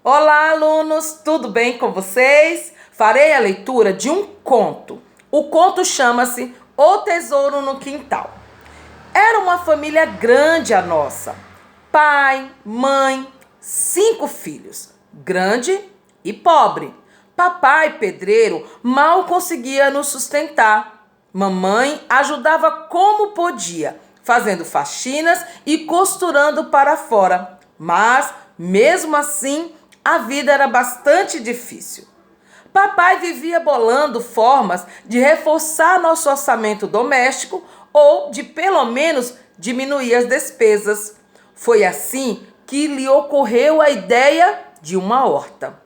Olá, alunos! Tudo bem com vocês? Farei a leitura de um conto. O conto chama-se O Tesouro no Quintal. Era uma família grande a nossa. Pai, mãe, 5 filhos. Grande e pobre. Papai, pedreiro, mal conseguia nos sustentar. Mamãe ajudava como podia, fazendo faxinas e costurando para fora. Mas, mesmo assim, a vida era bastante difícil. Papai vivia bolando formas de reforçar nosso orçamento doméstico ou de pelo menos diminuir as despesas. Foi assim que lhe ocorreu a ideia de uma horta.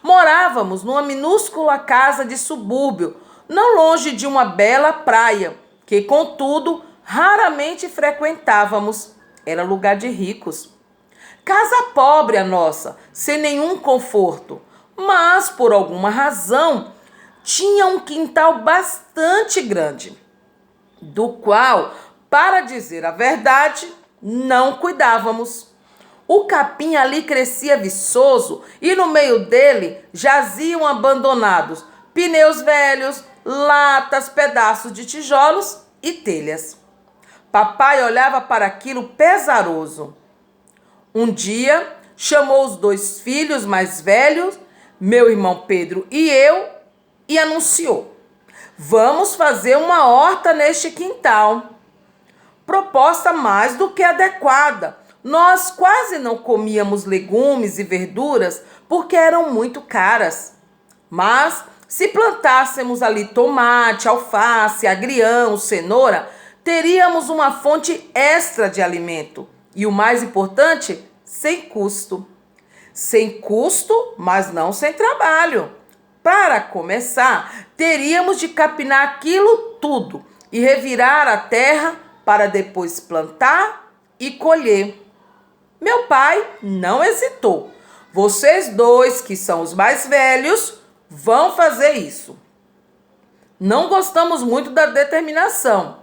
Morávamos numa minúscula casa de subúrbio, não longe de uma bela praia, que, contudo, raramente frequentávamos. Era lugar de ricos. Casa pobre a nossa, sem nenhum conforto, mas por alguma razão tinha um quintal bastante grande, do qual, para dizer a verdade, não cuidávamos. O capim ali crescia viçoso e no meio dele jaziam abandonados pneus velhos, latas, pedaços de tijolos e telhas. Papai olhava para aquilo pesaroso. Um dia, chamou os 2 filhos mais velhos, meu irmão Pedro e eu, e anunciou: vamos fazer uma horta neste quintal. Proposta mais do que adequada. Nós quase não comíamos legumes e verduras porque eram muito caras. Mas, se plantássemos ali tomate, alface, agrião, cenoura, teríamos uma fonte extra de alimento. E o mais importante, sem custo. Sem custo, mas não sem trabalho. Para começar, teríamos de capinar aquilo tudo e revirar a terra para depois plantar e colher. Meu pai não hesitou. Vocês 2, que são os mais velhos, vão fazer isso. Não gostamos muito da determinação.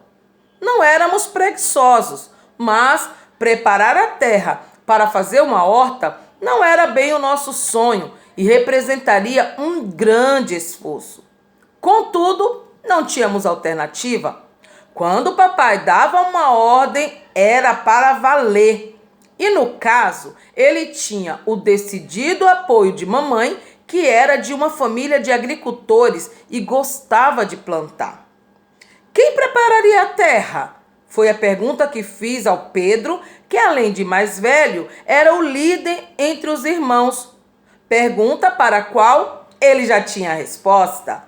Não éramos preguiçosos, mas preparar a terra para fazer uma horta não era bem o nosso sonho e representaria um grande esforço. Contudo, não tínhamos alternativa. Quando o papai dava uma ordem, era para valer. E no caso, ele tinha o decidido apoio de mamãe, que era de uma família de agricultores e gostava de plantar. Quem prepararia a terra? Foi a pergunta que fiz ao Pedro, que além de mais velho, era o líder entre os irmãos. Pergunta para a qual ele já tinha a resposta.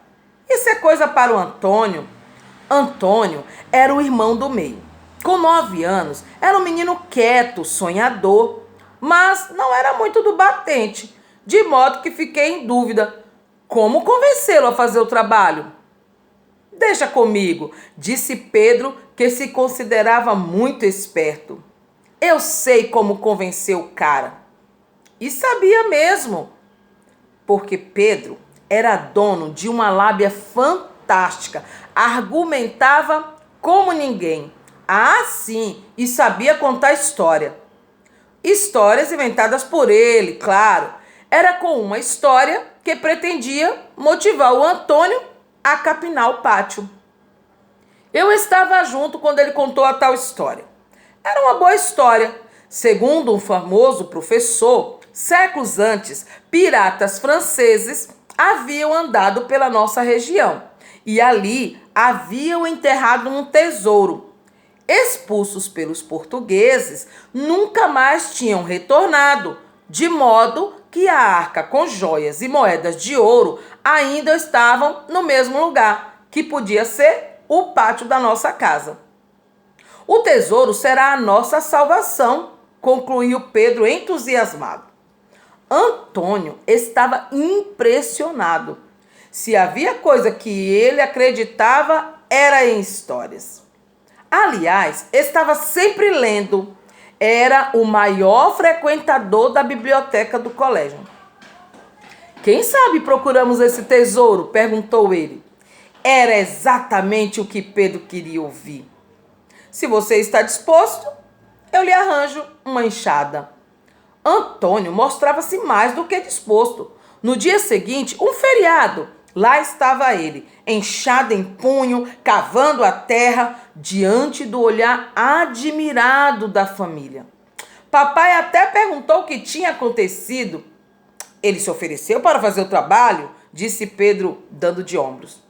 Isso é coisa para o Antônio. Antônio era o irmão do meio. Com 9 anos, era um menino quieto, sonhador, mas não era muito do batente, de modo que fiquei em dúvida. Como convencê-lo a fazer o trabalho? Deixa comigo, disse Pedro, que se considerava muito esperto. Eu sei como convencer o cara. E sabia mesmo, porque Pedro era dono de uma lábia fantástica, argumentava como ninguém. Ah, sim, e sabia contar história. Histórias inventadas por ele, claro. Era com uma história que pretendia motivar o Antônio a capinar o pátio. Eu estava junto quando ele contou a tal história. Era uma boa história. Segundo um famoso professor, séculos antes, piratas franceses haviam andado pela nossa região e ali haviam enterrado um tesouro. Expulsos pelos portugueses, nunca mais tinham retornado, de modo que a arca com joias e moedas de ouro ainda estavam no mesmo lugar, que podia ser o pátio da nossa casa. O tesouro será a nossa salvação, concluiu Pedro entusiasmado. Antônio estava impressionado. Se havia coisa que ele acreditava, era em histórias. Aliás, estava sempre lendo. Era o maior frequentador da biblioteca do colégio. Quem sabe procuramos esse tesouro? Perguntou ele. Era exatamente o que Pedro queria ouvir. Se você está disposto, eu lhe arranjo uma enxada. Antônio mostrava-se mais do que disposto. No dia seguinte, um feriado, lá estava ele, enxada em punho, cavando a terra, diante do olhar admirado da família. Papai até perguntou o que tinha acontecido. Ele se ofereceu para fazer o trabalho, disse Pedro, dando de ombros.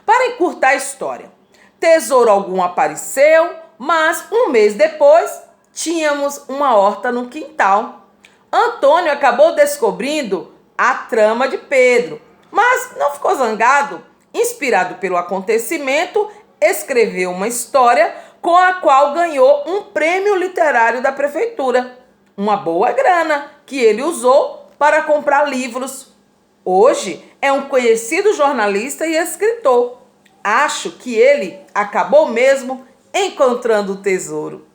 Para encurtar a história, tesouro algum apareceu, mas um mês depois tínhamos uma horta no quintal. Antônio acabou descobrindo a trama de Pedro, mas não ficou zangado. Inspirado pelo acontecimento, escreveu uma história com a qual ganhou um prêmio literário da prefeitura. Uma boa grana que ele usou para comprar livros. Hoje é um conhecido jornalista e escritor. Acho que ele acabou mesmo encontrando o tesouro.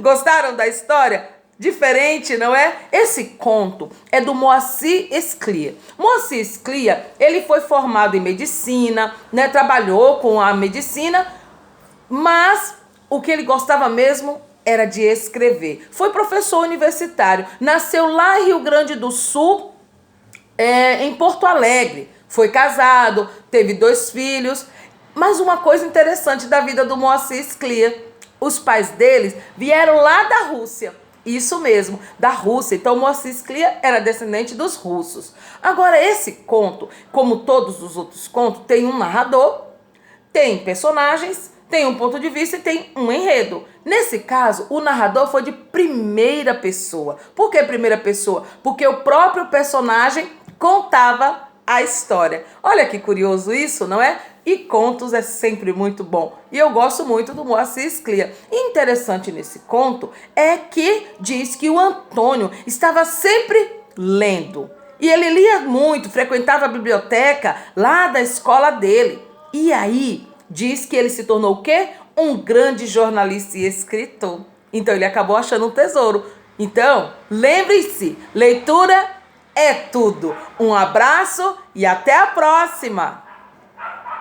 Gostaram da história? Diferente, não é? Esse conto é do Moacir Sclia. Moacir Sclia, ele foi formado em medicina, né? Trabalhou com a medicina, mas o que ele gostava mesmo era de escrever. Foi professor universitário, nasceu lá em Rio Grande do Sul, em Porto Alegre. Foi casado, teve 2 filhos. Mas uma coisa interessante da vida do Moacir Sclia, os pais deles vieram lá da Rússia. Isso mesmo, da Rússia. Então, Moacir Sclia era descendente dos russos. Agora, esse conto, como todos os outros contos, tem um narrador, tem personagens, tem um ponto de vista e tem um enredo. Nesse caso, o narrador foi de primeira pessoa. Por que primeira pessoa? Porque o próprio personagem contava a história. Olha que curioso isso, não é? E contos é sempre muito bom. E eu gosto muito do Moacir Sclia. E interessante nesse conto é que diz que o Antônio estava sempre lendo. E ele lia muito, frequentava a biblioteca lá da escola dele. E aí diz que ele se tornou o quê? Um grande jornalista e escritor. Então ele acabou achando um tesouro. Então, lembre-se, leitura é tudo. Um abraço e até a próxima!